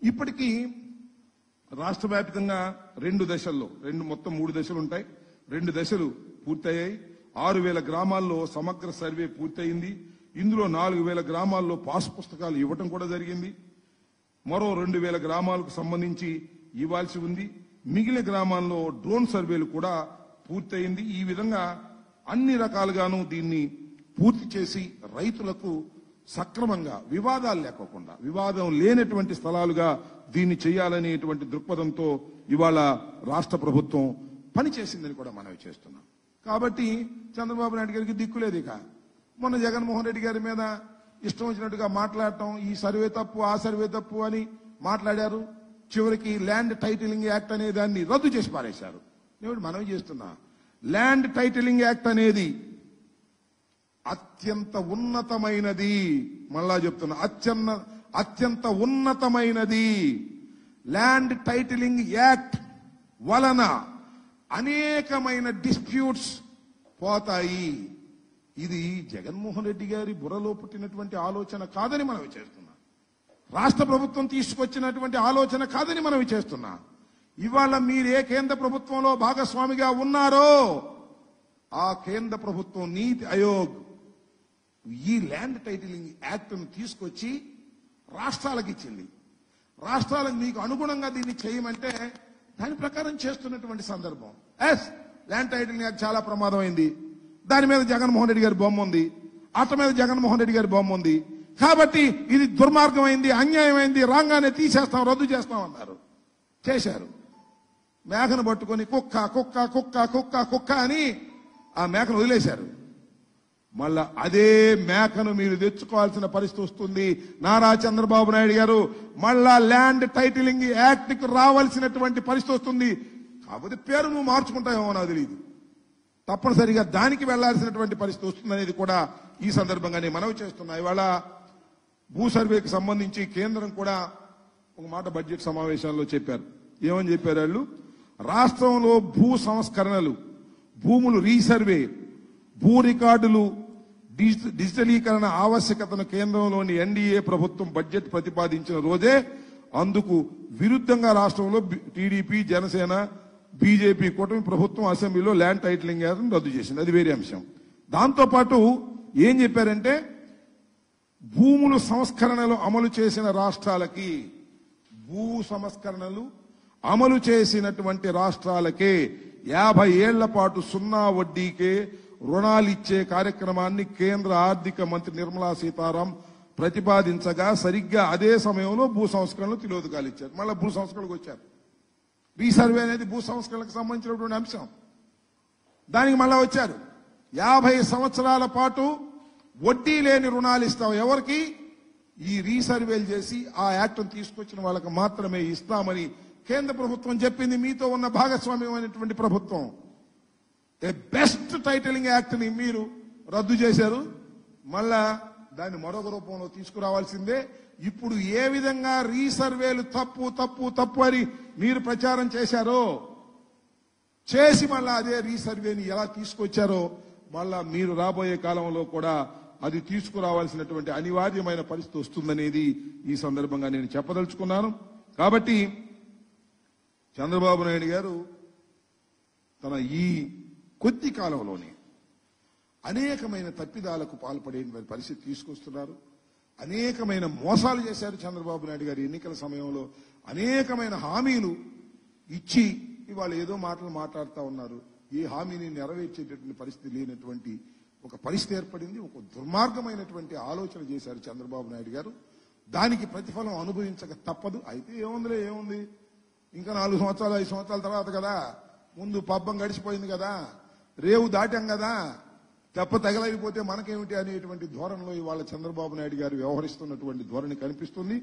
ఇప్పటికీ రాష్ట్ర వ్యాప్తంగా మొత్తం 3 దశలు ఉంటాయి. 2 దశలు పూర్తయ్యాయి. 6,000 గ్రామాల్లో సమగ్ర సర్వే పూర్తయింది. ఇందులో 4,000 గ్రామాల్లో పాస్ పుస్తకాలు ఇవ్వటం కూడా జరిగింది. మరో 2,000 గ్రామాలకు సంబంధించి ఇవ్వాల్సి ఉంది. మిగిలిన గ్రామాల్లో డ్రోన్ సర్వేలు కూడా పూర్తయింది. ఈ విధంగా అన్ని రకాలుగాను దీన్ని పూర్తి చేసి రైతులకు సక్రమంగా వివాదాలు లేకోకుండా వివాదం లేనటువంటి స్థలాలుగా దీన్ని చేయాలనేటువంటి దృక్పథంతో ఇవాళ రాష్ట్ర ప్రభుత్వం పనిచేసిందని కూడా మనవి చేస్తున్నాం. కాబట్టి చంద్రబాబు నాయుడు గారికి దిక్కులేదు. ఇక మొన్న జగన్మోహన్ రెడ్డి గారి మీద ఇష్టం వచ్చినట్టుగా మాట్లాడటం, ఈ సర్వే తప్పు ఆ సర్వే తప్పు అని మాట్లాడారు. చివరికి ల్యాండ్ టైటిలింగ్ యాక్ట్ అనే దాన్ని రద్దు చేసి పారేశారు. నేను మనవి చేస్తున్నా, ల్యాండ్ టైటిలింగ్ యాక్ట్ అనేది అత్యంత ఉన్నతమైనది. మళ్ళా చెప్తున్నా, అత్యంత ఉన్నతమైనది. ల్యాండ్ టైటిలింగ్ యాక్ట్ వలన అనేకమైన డిస్ప్యూట్స్ పోతాయి. ఇది జగన్మోహన్ రెడ్డి గారి బుర్రలో పుట్టినటువంటి ఆలోచన కాదని మనవి చేస్తున్నా. రాష్ట్ర ప్రభుత్వం తీసుకొచ్చినటువంటి ఆలోచన కాదని మనవి చేస్తున్నా. ఇవాళ మీరే కేంద్ర ప్రభుత్వంలో భాగస్వామిగా ఉన్నారో ఆ కేంద్ర ప్రభుత్వం నీతి ఆయోగ్ ఈ ల్యాండ్ టైటిలింగ్ యాక్ట్ ను తీసుకొచ్చి రాష్ట్రాలకు ఇచ్చింది. రాష్ట్రాలకు మీకు అనుగుణంగా దీన్ని చేయమంటే దాని ప్రకారం చేస్తున్నటువంటి సందర్భం. ల్యాండ్ టైటిలింగ్ యాక్ట్ చాలా ప్రమాదమైంది. దాని మీద జగన్మోహన్ రెడ్డి గారి బొమ్మ ఉంది, అట్ట మీద జగన్మోహన్ రెడ్డి గారి బొమ్మ ఉంది. కాబట్టి ఇది దుర్మార్గమైంది, అన్యాయమైంది, రాంగానే తీసేస్తాం, రద్దు చేస్తాం అన్నారు. చేశారు. మేకను పట్టుకొని కుక్క కుక్క కుక్క కుక్క కుక్క అని ఆ మేకను వదిలేశారు. మళ్ళా అదే మేకను మీరు తెచ్చుకోవాల్సిన పరిస్థితి వస్తుంది. నారా చంద్రబాబు నాయుడు గారు మళ్ళా ల్యాండ్ టైటిలింగ్ యాక్ట్ కు రావాల్సినటువంటి పరిస్థితి వస్తుంది. కాకపోతే పేరు నువ్వు మార్చుకుంటావేమో నాకు తెలియదు. తప్పనిసరిగా దానికి వెళ్లాల్సినటువంటి పరిస్థితి వస్తుందనేది కూడా ఈ సందర్భంగానే మనవి చేస్తున్నా. ఇవాళ భూ సర్వేకి సంబంధించి కేంద్రం కూడా ఒక మాట బడ్జెట్ సమావేశాల్లో చెప్పారు. ఏమని చెప్పారు వాళ్ళు? రాష్ట్రంలో భూ సంస్కరణలు, భూములు రీసర్వే, భూ రికార్డులు డిజిటలీకరణ ఆవశ్యకతను కేంద్రంలోని ఎన్డీఏ ప్రభుత్వం బడ్జెట్ ప్రతిపాదించిన రోజే అందుకు విరుద్ధంగా రాష్ట్రంలో టీడీపీ, జనసేన, బీజేపీ కూటమి ప్రభుత్వం అసెంబ్లీలో ల్యాండ్ టైటిలింగ్ యాక్ట్ రద్దు చేసింది. అది వేరే అంశం. దాంతోపాటు ఏం చెప్పారంటే భూములు సంస్కరణలు అమలు చేసిన రాష్ట్రాలకి, భూ సంస్కరణలు అమలు చేసినటువంటి రాష్ట్రాలకే 50 ఏళ్ల పాటు 0 వడ్డీకే రుణాలిచ్చే కార్యక్రమాన్ని కేంద్ర ఆర్థిక మంత్రి నిర్మలా సీతారాం ప్రతిపాదించగా సరిగ్గా అదే సమయంలో భూ సంస్కరణలు తిలోదకాలు ఇచ్చారు. మళ్ళీ భూ సంస్కరణకు వచ్చారు. రీసర్వే అనేది భూ సంస్కరణకు సంబంధించినటువంటి అంశం. దానికి మళ్ళా వచ్చారు. 50 సంవత్సరాల పాటు వడ్డీ లేని రుణాలు ఇస్తాం. ఎవరికి? ఈ రీసర్వేలు చేసి ఆ యాక్ట్ను తీసుకొచ్చిన వాళ్ళకి మాత్రమే ఇస్తామని కేంద్ర ప్రభుత్వం చెప్పింది. మీతో ఉన్న భాగస్వామ్యమైనటువంటి ప్రభుత్వం ఏ బెస్ట్ టైటిలింగ్ యాక్ట్ ని మీరు రద్దు చేశారు. మళ్ళా దాన్ని మరొక రూపంలో తీసుకురావాల్సిందే. ఇప్పుడు ఏ విధంగా రీసర్వేలు తప్పు తప్పు తప్పు అని మీరు ప్రచారం చేశారో చేసి మళ్ళా అదే రీసర్వేని ఎలా తీసుకొచ్చారో మళ్ళా మీరు రాబోయే కాలంలో కూడా అది తీసుకురావాల్సినటువంటి అనివార్యమైన పరిస్థితి వస్తుందనేది ఈ సందర్భంగా నేను చెప్పదలుచుకున్నాను. కాబట్టి చంద్రబాబు నాయుడు గారు తన ఈ కొద్ది కాలంలోనే అనేకమైన తప్పిదాలకు పాల్పడే పరిస్థితి తీసుకొస్తున్నారు. అనేకమైన మోసాలు చేశారు చంద్రబాబు నాయుడు గారు. ఎన్నికల సమయంలో అనేకమైన హామీలు ఇచ్చి ఇవాళ ఏదో మాటలు మాట్లాడుతూ ఉన్నారు. ఏ హామీని నెరవేర్చేటటువంటి పరిస్థితి లేనటువంటి ఒక పరిస్థితి ఏర్పడింది. ఒక దుర్మార్గమైనటువంటి ఆలోచన చేశారు చంద్రబాబు నాయుడు గారు. దానికి ప్రతిఫలం అనుభవించక తప్పదు. అయితే ఏముంది, ఇంకా 4 సంవత్సరాలు 5 సంవత్సరాల తర్వాత కదా, ముందు పబ్బం గడిచిపోయింది కదా, రేవు దాటాం కదా, తెప్ప తగలైపోతే మనకేమిటి అనేటువంటి ధోరణిలో ఇవాళ చంద్రబాబు నాయుడు గారు వ్యవహరిస్తున్నటువంటి ధోరణి కనిపిస్తుంది.